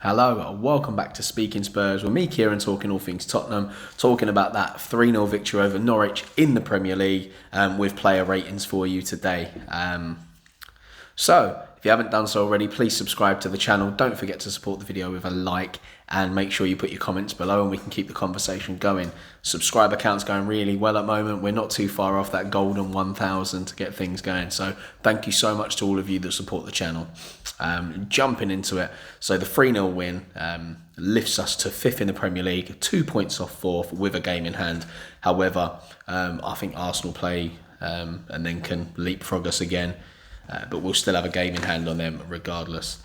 Hello, and welcome back to Speaking Spurs with me, Kieran, talking all things Tottenham, talking about that 3-0 victory over Norwich in the Premier League with player ratings for you today. So, if you haven't done so already, please subscribe to the channel. Don't forget to support the video with a like and make sure you put your comments below and we can keep the conversation going. Subscriber count's going really well at the moment. We're not too far off that golden 1,000 to get things going. So thank you so much to all of you that support the channel. Jumping into it. So the 3-0 win lifts us to 5th in the Premier League, 2 points off 4th with a game in hand. However, I think Arsenal play and then can leapfrog us again. But we'll still have a game in hand on them regardless.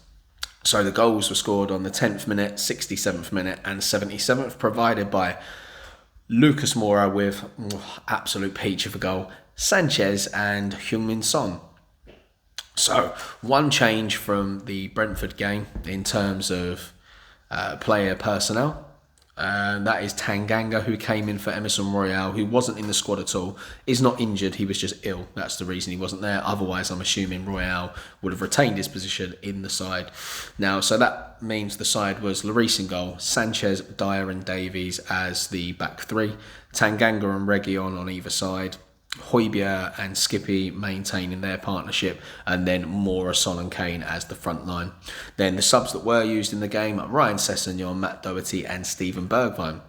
So the goals were scored on the 10th minute, 67th minute and 77th, provided by Lucas Moura with absolute peach of a goal, Sanchez and Heung-min Son. So one change from the Brentford game in terms of player personnel. That is Tanganga, who came in for Emerson Royale, who wasn't in the squad at all. Is not injured, he was just ill. That's the reason he wasn't there. Otherwise, I'm assuming Royale would have retained his position in the side. Now, so that means the side was Lloris in goal, Sanchez, Dier and Davies as the back three, Tanganga and Reguilon on either side, Hotspur and Skippy maintaining their partnership, and then Moura, Son and Kane as the front line. Then the subs that were used in the game are Ryan Sessenjon, Matt Doherty and Steven Bergwijn.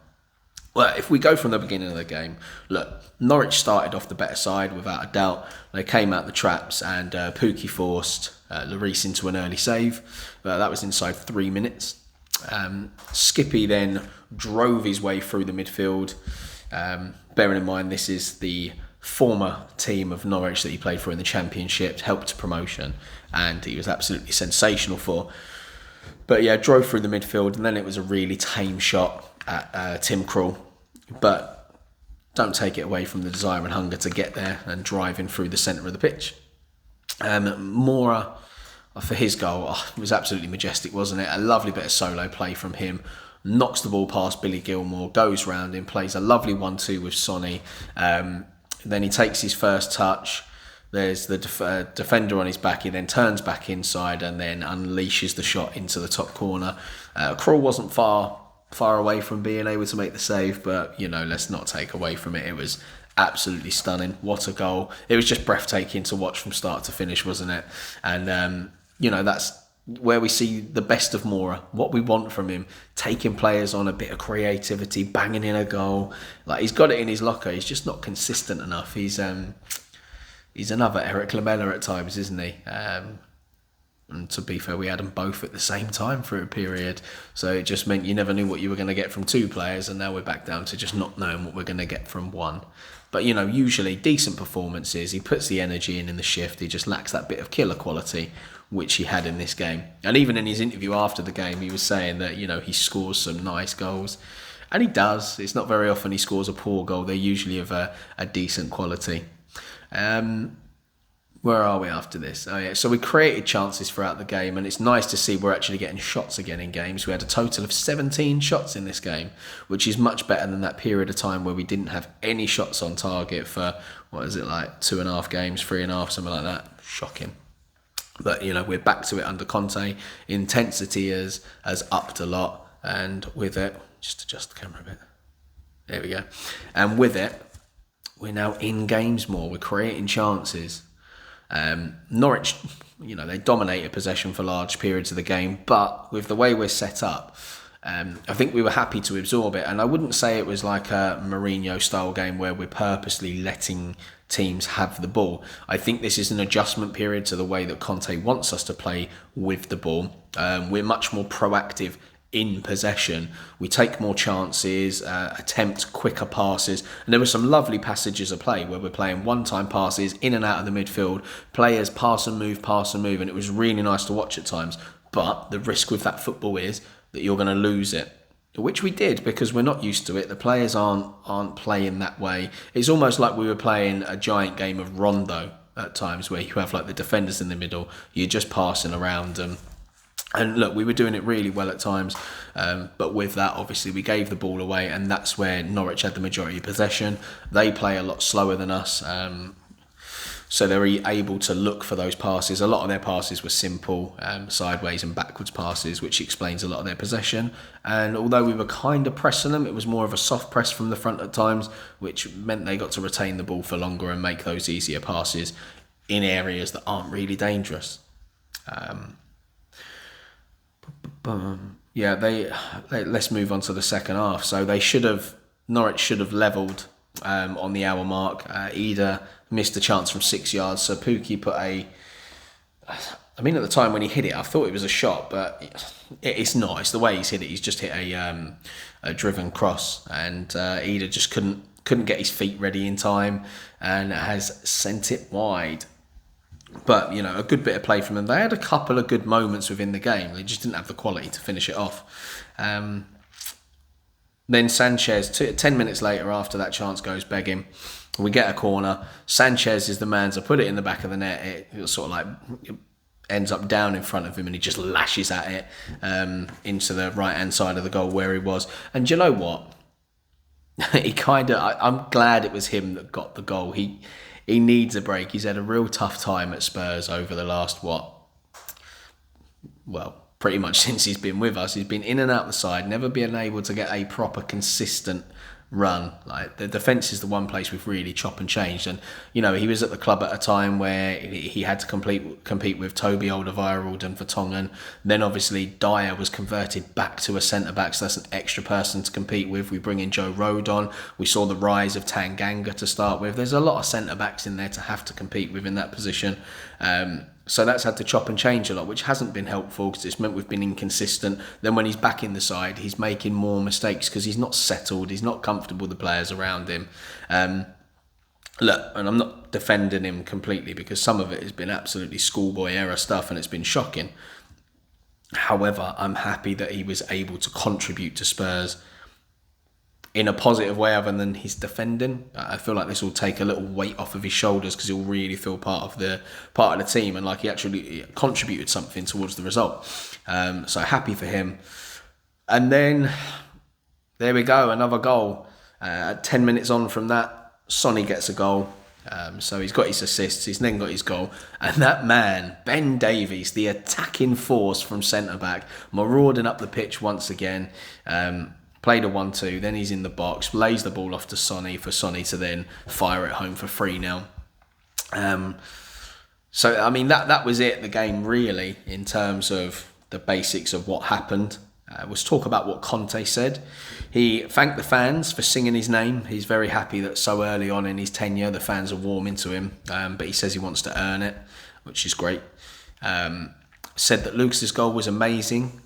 Well, if we go from the beginning of the game, look, Norwich started off the better side without a doubt. They came out the traps and Pukki forced Lloris into an early save. That was inside 3 minutes. Skippy then drove his way through the midfield. Bearing in mind this is the former team of Norwich that he played for in the Championship, helped promotion, and he was absolutely sensational for. But yeah, drove through the midfield, and then it was a really tame shot at Tim Krul. But don't take it away from the desire and hunger to get there and driving through the centre of the pitch. Moura, for his goal, it was absolutely majestic, wasn't it? A lovely bit of solo play from him. Knocks the ball past Billy Gilmore, goes round him, plays a lovely 1-2 with Sonny. Then he takes his first touch. There's the defender on his back. He then turns back inside and then unleashes the shot into the top corner. Krul wasn't far away from being able to make the save, but let's not take away from it. It was absolutely stunning. What a goal! It was just breathtaking to watch from start to finish, wasn't it? And that's where we see the best of Moura, what we want from him, taking players on, a bit of creativity, banging in a goal. Like, he's got it in his locker, he's just not consistent enough. He's another Eric Lamela at times, isn't he? And to be fair, we had them both at the same time for a period, so it just meant you never knew what you were going to get from two players, and now we're back down to just not knowing what we're going to get from one. But usually decent performances. He puts the energy in the shift. He just lacks that bit of killer quality, which he had in this game. And even in his interview after the game, he was saying that he scores some nice goals, and he does. It's not very often he scores a poor goal. They're usually of a decent quality. Where are we after this? Oh yeah, so we created chances throughout the game, and it's nice to see we're actually getting shots again in games. We had a total of 17 shots in this game, which is much better than that period of time where we didn't have any shots on target for, 2.5 games, 3.5, something like that. Shocking. But, we're back to it under Conte. Intensity has upped a lot, and with it, just adjust the camera a bit. There we go. And with it, we're now in games more. We're creating chances. Norwich, they dominated possession for large periods of the game, but with the way we're set up, I think we were happy to absorb it. And I wouldn't say it was like a Mourinho-style game where we're purposely letting teams have the ball. I think this is an adjustment period to the way that Conte wants us to play with the ball. We're much more proactive in possession. We take more chances, attempt quicker passes, and there were some lovely passages of play where we're playing one-time passes in and out of the midfield, players pass and move, and it was really nice to watch at times. But the risk with that football is that you're going to lose it, which we did because we're not used to it. The players aren't playing that way. It's almost like we were playing a giant game of rondo at times, where you have like the defenders in the middle, you're just passing around them. And look, we were doing it really well at times, but with that, obviously, we gave the ball away, and that's where Norwich had the majority of possession. They play a lot slower than us. So they're able to look for those passes. A lot of their passes were simple, sideways and backwards passes, which explains a lot of their possession. And although we were kind of pressing them, it was more of a soft press from the front at times, which meant they got to retain the ball for longer and make those easier passes in areas that aren't really dangerous. Let's move on to the second half. So Norwich should have levelled on the hour mark. Dier missed a chance from 6 yards, so Pukki put at the time when he hit it, I thought it was a shot, but it's not. It's the way he's hit it. He's just hit a driven cross, and Dier just couldn't get his feet ready in time, and has sent it wide. But, a good bit of play from them. They had a couple of good moments within the game. They just didn't have the quality to finish it off. Then Sanchez, 10 minutes later after that chance goes begging, we get a corner. Sanchez is the man to put it in the back of the net. It sort of like ends up down in front of him, and he just lashes at it into the right-hand side of the goal where he was. And do you know what? I'm glad it was him that got the goal. He needs a break. He's had a real tough time at Spurs over the last, pretty much since he's been with us. He's been in and out the side, never been able to get a proper consistent run. Like, the defence is the one place we've really chop and changed. And, he was at the club at a time where he had to compete with Toby Alderweireld and Vertonghen. Then obviously Dier was converted back to a centre-back, so that's an extra person to compete with. We bring in Joe Rode on. We saw the rise of Tanganga to start with. There's a lot of centre-backs in there to have to compete with in that position. So that's had to chop and change a lot, which hasn't been helpful because it's meant we've been inconsistent. Then when he's back in the side, he's making more mistakes because he's not settled, he's not comfortable with the players around him. Look, and I'm not defending him completely because some of it has been absolutely schoolboy error stuff and it's been shocking. However, I'm happy that he was able to contribute to Spurs in a positive way other than his defending. I feel like this will take a little weight off of his shoulders because he'll really feel part of the team and like he actually contributed something towards the result. So happy for him. And then there we go, another goal. 10 minutes on from that, Sonny gets a goal. So he's got his assists, he's then got his goal. And that man, Ben Davies, the attacking force from centre-back, marauding up the pitch once again. Played a 1-2, then he's in the box, lays the ball off to Sonny for Sonny to then fire it home for 3-0. That was it, the game really, in terms of the basics of what happened. Let's talk about what Conte said. He thanked the fans for singing his name. He's very happy that so early on in his tenure, the fans are warming to him, but he says he wants to earn it, which is great. Said that Lucas's goal was amazing,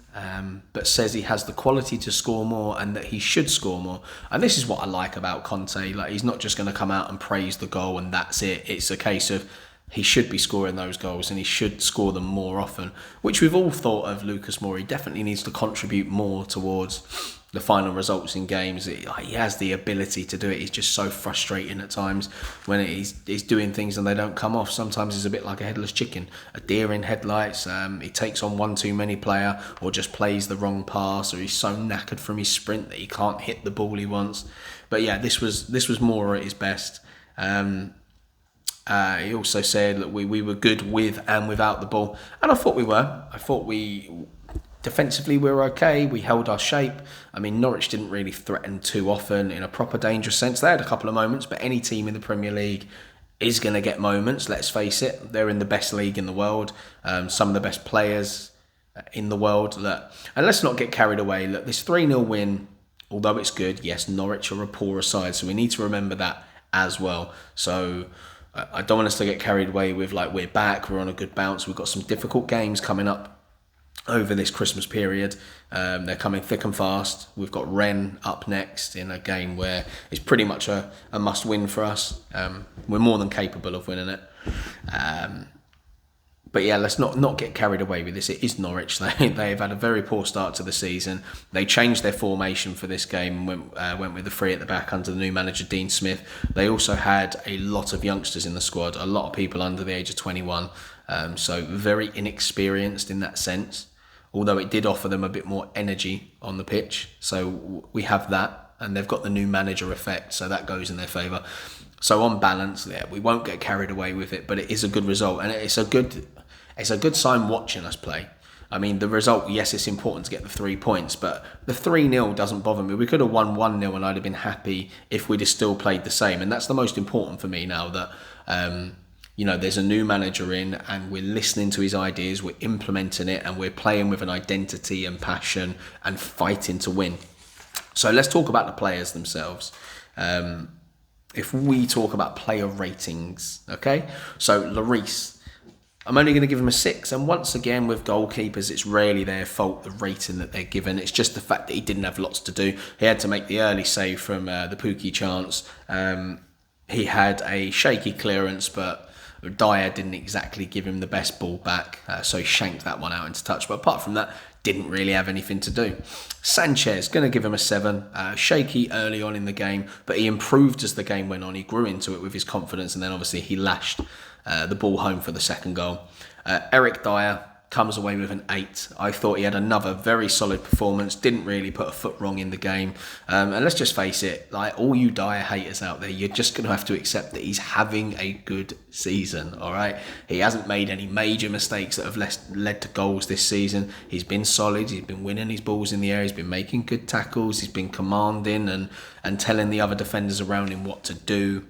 but says he has the quality to score more and that he should score more. And this is what I like about Conte. Like, he's not just going to come out and praise the goal and that's it. It's a case of he should be scoring those goals and he should score them more often, which we've all thought of Lucas Moura. He definitely needs to contribute more towards the final results in games. He has the ability to do it. It's just so frustrating at times when he's doing things and they don't come off. Sometimes he's a bit like a headless chicken, a deer in headlights. He takes on one too many player or just plays the wrong pass, or he's so knackered from his sprint that he can't hit the ball he wants. But yeah, this was Moura at his best. He also said that we were good with and without the ball, and I thought we were. I thought defensively we were okay. We held our shape. Norwich didn't really threaten too often in a proper dangerous sense. They had a couple of moments, but any team in the Premier League is going to get moments, let's face it. They're in the best league in the world, some of the best players in the world. And let's not get carried away. Look, this 3-0 win, although it's good, yes, Norwich are a poorer side, so we need to remember that as well. So I don't want us to get carried away with we're back, we're on a good bounce. We've got some difficult games coming up over this Christmas period. They're coming thick and fast. We've got Rennes up next in a game where it's pretty much a must win for us. We're more than capable of winning it. But yeah, let's not get carried away with this. It is Norwich. They've had a very poor start to the season. They changed their formation for this game and went with the three at the back under the new manager, Dean Smith. They also had a lot of youngsters in the squad, a lot of people under the age of 21. So very inexperienced in that sense, although it did offer them a bit more energy on the pitch. So we have that, and they've got the new manager effect, so that goes in their favour. So on balance, yeah, we won't get carried away with it, but it is a good result, and it's a good sign watching us play. I mean, the result, yes, it's important to get the 3 points, but the 3-0 doesn't bother me. We could have won 1-0 and I'd have been happy if we'd have still played the same. And that's the most important for me now that, there's a new manager in and we're listening to his ideas, we're implementing it, and we're playing with an identity and passion and fighting to win. So let's talk about the players themselves. If we talk about player ratings, okay? So Lloris, I'm only going to give him a 6. And once again, with goalkeepers, it's rarely their fault, the rating that they're given. It's just the fact that he didn't have lots to do. He had to make the early save from the Pukki chance. He had a shaky clearance, but Dier didn't exactly give him the best ball back. So he shanked that one out into touch. But apart from that, didn't really have anything to do. Sanchez, going to give him a 7. Shaky early on in the game, but he improved as the game went on. He grew into it with his confidence, and then obviously he lashed the ball home for the second goal. Eric Dier comes away with an 8. I thought he had another very solid performance, didn't really put a foot wrong in the game. And let's just face it, like all you Dier haters out there, you're just going to have to accept that he's having a good season, all right? He hasn't made any major mistakes that have led to goals this season. He's been solid, he's been winning his balls in the air, he's been making good tackles, he's been commanding and telling the other defenders around him what to do.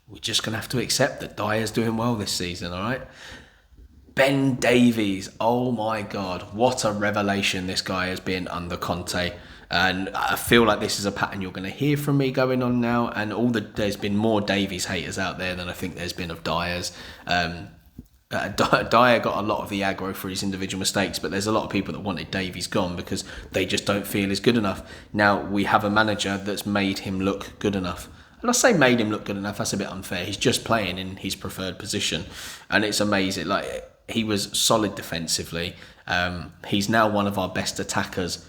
We're just going to have to accept that Dier's doing well this season, all right? Ben Davies, oh my God, what a revelation this guy has been under Conte. And I feel like this is a pattern you're going to hear from me going on now. And there's been more Davies haters out there than I think there's been of Dier's. Dier got a lot of the aggro for his individual mistakes, but there's a lot of people that wanted Davies gone because they just don't feel he's good enough. Now we have a manager that's made him look good enough. And I say made him look good enough, that's a bit unfair. He's just playing in his preferred position. And it's amazing. Like, he was solid defensively. He's now one of our best attackers.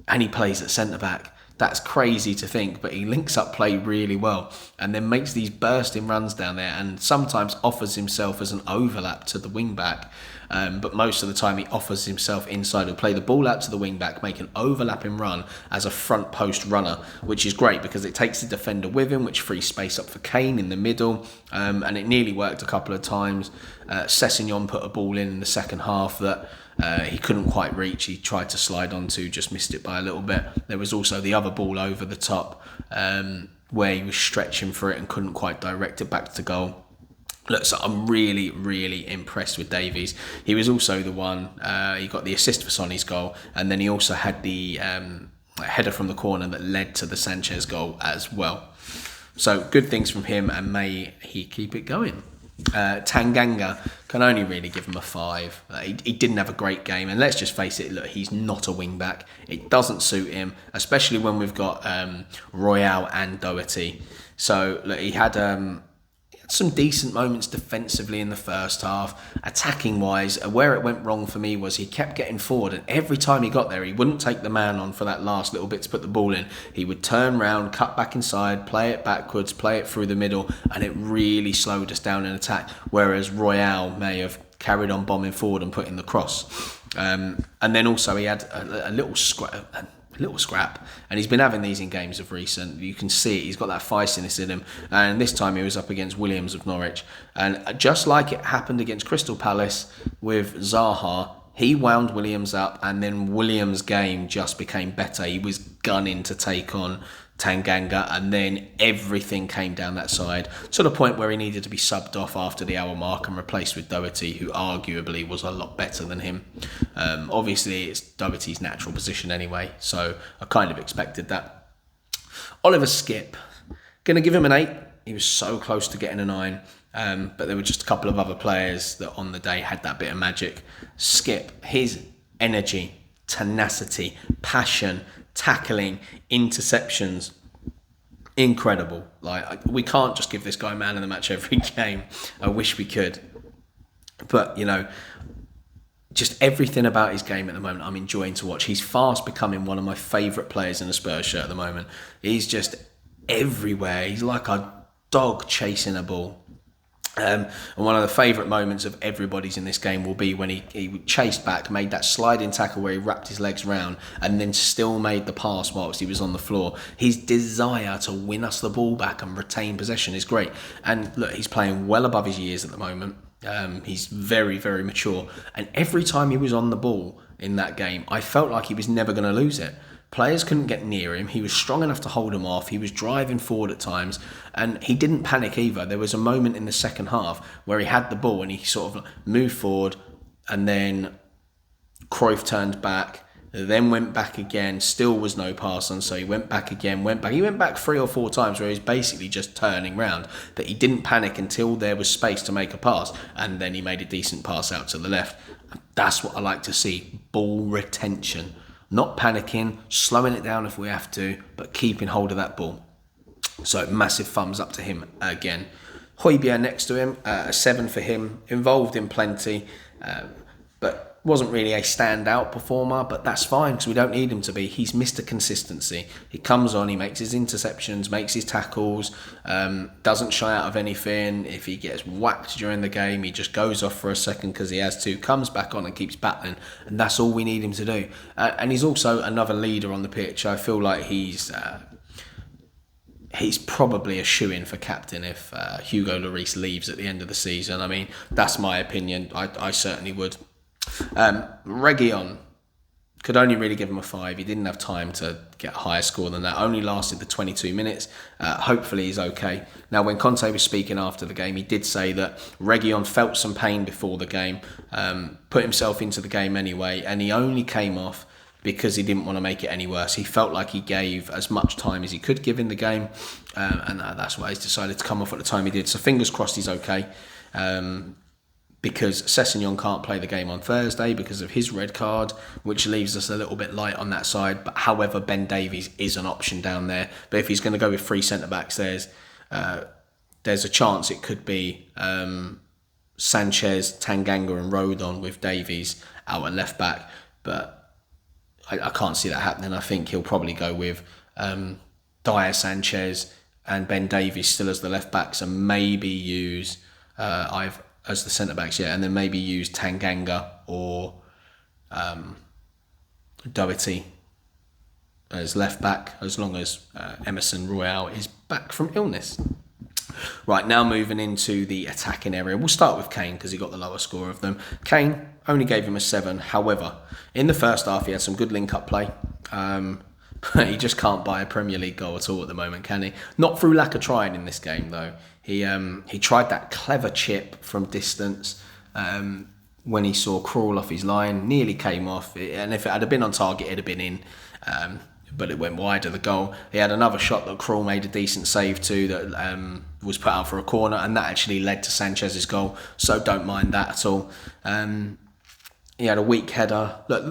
And he plays at centre-back. That's crazy to think, but he links up play really well and then makes these bursting runs down there and sometimes offers himself as an overlap to the wing-back. But most of the time he offers himself inside. He'll play the ball out to the wing-back, make an overlapping run as a front post runner, which is great because it takes the defender with him, which frees space up for Kane in the middle. And it nearly worked a couple of times. Sessenjon put a ball in the second half that he couldn't quite reach. He tried to slide onto, just missed it by a little bit. There was also the other ball over the top where he was stretching for it and couldn't quite direct it back to goal. Look, so I'm really, really impressed with Davies. He was also the one, he got the assist for Sonny's goal, and then he also had the header from the corner that led to the Sanchez goal as well. So good things from him, and may he keep it going. Tanganga, can only really give him a 5. He didn't have a great game, and let's just face it, look, he's not a wing back. It doesn't suit him, especially when we've got Royale and Doherty. So look, he had some decent moments defensively in the first half. Attacking wise, where it went wrong for me was he kept getting forward, and every time he got there he wouldn't take the man on for that last little bit to put the ball in. He would turn round, cut back inside, play it backwards, play it through the middle, and it really slowed us down in attack, whereas Royale may have carried on bombing forward and putting the cross. And then also he had a little scrap, and he's been having these in games of recent. You can see it, he's got that feistiness in him, and this time he was up against Williams of Norwich, and just like it happened against Crystal Palace with Zaha, he wound Williams up, and then Williams' game just became better. He was gunning to take on Tanganga, and then everything came down that side to the point where he needed to be subbed off after the hour mark and replaced with Doherty, who arguably was a lot better than him. Obviously it's Doherty's natural position anyway, so I kind of expected that. Oliver Skipp, gonna give him an 8. He was so close to getting a 9, but there were just a couple of other players that on the day had that bit of magic. Skipp, his energy, tenacity, passion, tackling, interceptions, incredible. Like, we can't just give this guy man of the match every game. I wish we could, but just everything about his game at the moment I'm enjoying to watch. He's fast becoming one of my favourite players in a Spurs shirt at the moment. He's just everywhere. He's like a dog chasing a ball. And one of the favourite moments of everybody's in this game will be when he chased back, made that sliding tackle where he wrapped his legs round and then still made the pass whilst he was on the floor. His desire to win us the ball back and retain possession is great. And look, he's playing well above his years at the moment. He's very, very mature. And every time he was on the ball in that game, I felt like he was never going to lose it. Players couldn't get near him. He was strong enough to hold him off. He was driving forward at times, and he didn't panic either. There was a moment in the second half where he had the ball and he sort of moved forward, and then Cruyff turned back, then went back again. Still was no pass on, so he went back again, went back. He went back 3 or 4 times where he was basically just turning round. But he didn't panic until there was space to make a pass, and then he made a decent pass out to the left. That's what I like to see: ball retention. Not panicking, slowing it down if we have to, but keeping hold of that ball. So massive thumbs up to him again. Hotspur next to him, a 7 for him. Involved in plenty, but wasn't really a standout performer, but that's fine because we don't need him to be. He's Mr. Consistency. He comes on, he makes his interceptions, makes his tackles, doesn't shy out of anything. If he gets whacked during the game, he just goes off for a second because he has to, comes back on and keeps battling, and that's all we need him to do. And he's also another leader on the pitch. I feel like he's probably a shoo-in for captain if Hugo Lloris leaves at the end of the season. I mean, that's my opinion. I certainly would. Reguilón, could only really give him a 5. He didn't have time to get a higher score than that. Only lasted the 22 minutes. Hopefully he's okay. Now, when Conte was speaking after the game, he did say that Reguilón felt some pain before the game, put himself into the game anyway, and he only came off because he didn't want to make it any worse. He felt like he gave as much time as he could give in the game, and that's why he's decided to come off at the time he did. So fingers crossed he's okay. Because Sessenjon can't play the game on Thursday because of his red card, which leaves us a little bit light on that side. But however, Ben Davies is an option down there. But if he's going to go with 3 centre-backs, there's a chance it could be Sanchez, Tanganga and Rodon with Davies out at left-back. But I can't see that happening. I think he'll probably go with Dier, Sanchez and Ben Davies still as the left-backs, and maybe use as the centre-backs, and then maybe use Tanganga or Doherty as left-back, as long as Emerson Royale is back from illness. Right, now moving into the attacking area. We'll start with Kane because he got the lower score of them. Kane only gave him a 7. However, in the first half, he had some good link-up play. He just can't buy a Premier League goal at all at the moment, can he? Not through lack of trying in this game, though. He tried that clever chip from distance when he saw Krul off his line, nearly came off, and if it had been on target, it'd have been in, but it went wide of the goal. He had another shot that Krul made a decent save to that was put out for a corner, and that actually led to Sanchez's goal, so don't mind that at all. He had a weak header. Look,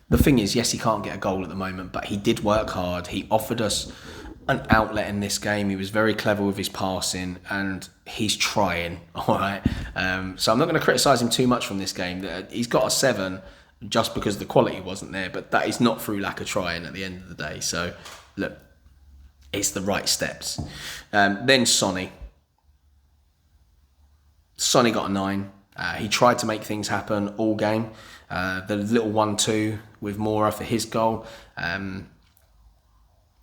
the thing is, yes, he can't get a goal at the moment, but he did work hard. He offered us an outlet in this game. He was very clever with his passing, and he's trying, all right? So I'm not going to criticise him too much from this game. He's got a 7 just because the quality wasn't there, but that is not through lack of trying at the end of the day. So, look, it's the right steps. Then Sonny. Sonny got a 9. He tried to make things happen all game. The little 1-2 with Mora for his goal.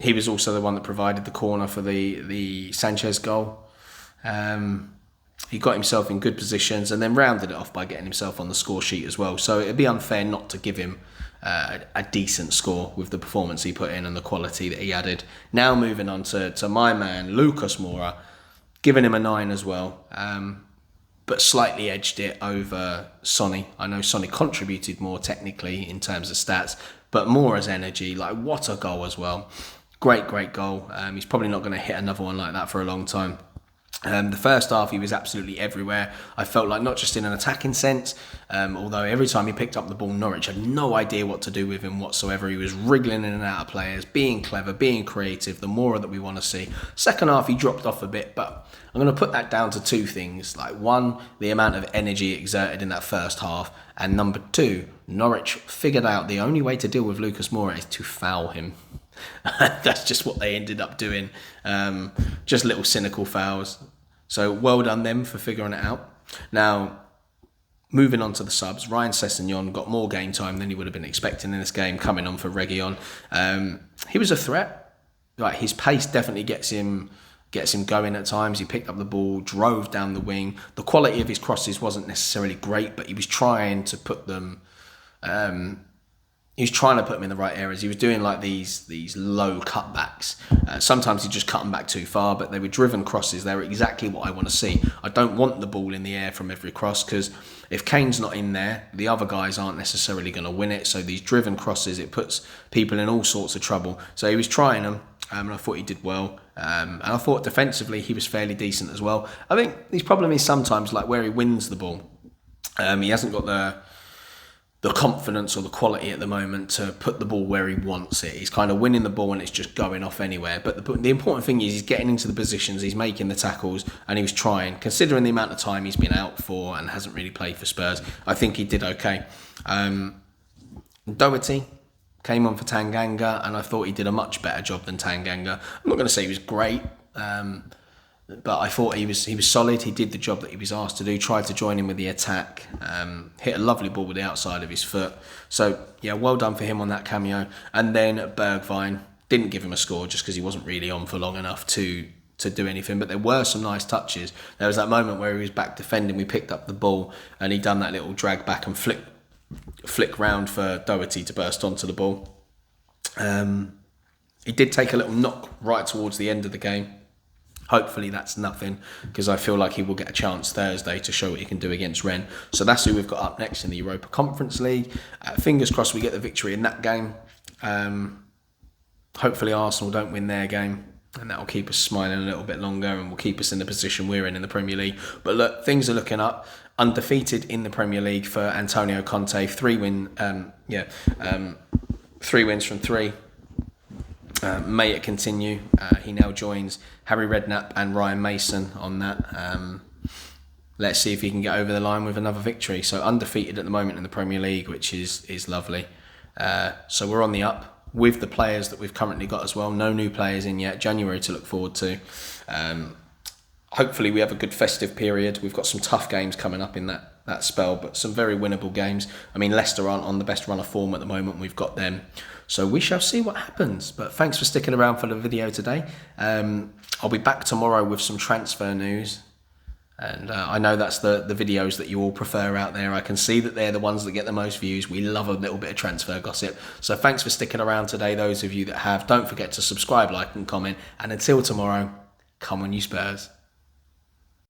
He was also the one that provided the corner for the Sanchez goal. He got himself in good positions and then rounded it off by getting himself on the score sheet as well. So it'd be unfair not to give him a decent score with the performance he put in and the quality that he added. Now moving on to my man, Lucas Moura, giving him a 9 as well. But slightly edged it over Sonny. I know Sonny contributed more technically in terms of stats, but Moura's energy, like what a goal as well. Great goal. He's probably not going to hit another one like that for a long time. The first half, he was absolutely everywhere. I felt like not just in an attacking sense, although every time he picked up the ball, Norwich had no idea what to do with him whatsoever. He was wriggling in and out of players, being clever, being creative, the Moura that we want to see. Second half, he dropped off a bit, but I'm going to put that down to 2 things. Like, 1, the amount of energy exerted in that first half, and number 2, Norwich figured out the only way to deal with Lucas Moura is to foul him. That's just what they ended up doing. Just little cynical fouls. So well done them for figuring it out. Now, moving on to the subs, Ryan Sessenjon got more game time than he would have been expecting in this game, coming on for Reguilon. He was a threat. Like, his pace definitely gets him going at times. He picked up the ball, drove down the wing. The quality of his crosses wasn't necessarily great, but he was trying to put them. He was trying to put them in the right areas. He was doing like these low cutbacks. Sometimes he just cut them back too far, but they were driven crosses. They were exactly what I want to see. I don't want the ball in the air from every cross, because if Kane's not in there, the other guys aren't necessarily going to win it. So these driven crosses, it puts people in all sorts of trouble. So he was trying them, and I thought he did well. And I thought defensively he was fairly decent as well. I think his problem is sometimes like where he wins the ball. He hasn't got the confidence or the quality at the moment to put the ball where he wants it. He's kind of winning the ball and it's just going off anywhere. But the important thing is he's getting into the positions, he's making the tackles, and he was trying. Considering the amount of time he's been out for and hasn't really played for Spurs, I think he did okay. Doherty came on for Tanganga, and I thought he did a much better job than Tanganga. I'm not going to say he was great, but I thought he was solid. He did the job that he was asked to do, tried to join in with the attack, hit a lovely ball with the outside of his foot. So, yeah, well done for him on that cameo. And then Bergwijn, didn't give him a score just because he wasn't really on for long enough to do anything, but there were some nice touches. There was that moment where he was back defending, we picked up the ball, and he done that little drag back and flick round for Doherty to burst onto the ball. He did take a little knock right towards the end of the game. Hopefully that's nothing, because I feel like he will get a chance Thursday to show what he can do against Rennes. So that's who we've got up next in the Europa Conference League. Fingers crossed we get the victory in that game. Hopefully Arsenal don't win their game, and that will keep us smiling a little bit longer and will keep us in the position we're in the Premier League. But look, things are looking up. Undefeated in the Premier League for Antonio Conte. 3 wins from 3. May it continue. He now joins Harry Redknapp and Ryan Mason on that. Let's see if he can get over the line with another victory. So undefeated at the moment in the Premier League, which is lovely. So we're on the up with the players that we've currently got as well. No new players in yet. January to look forward to. Hopefully we have a good festive period. We've got some tough games coming up in that spell, but some very winnable games. I mean, Leicester aren't on the best run of form at the moment. We've got them. So we shall see what happens. But thanks for sticking around for the video today. I'll be back tomorrow with some transfer news. And I know that's the videos that you all prefer out there. I can see that they're the ones that get the most views. We love a little bit of transfer gossip. So thanks for sticking around today, those of you that have. Don't forget to subscribe, like and comment. And until tomorrow, come on you Spurs.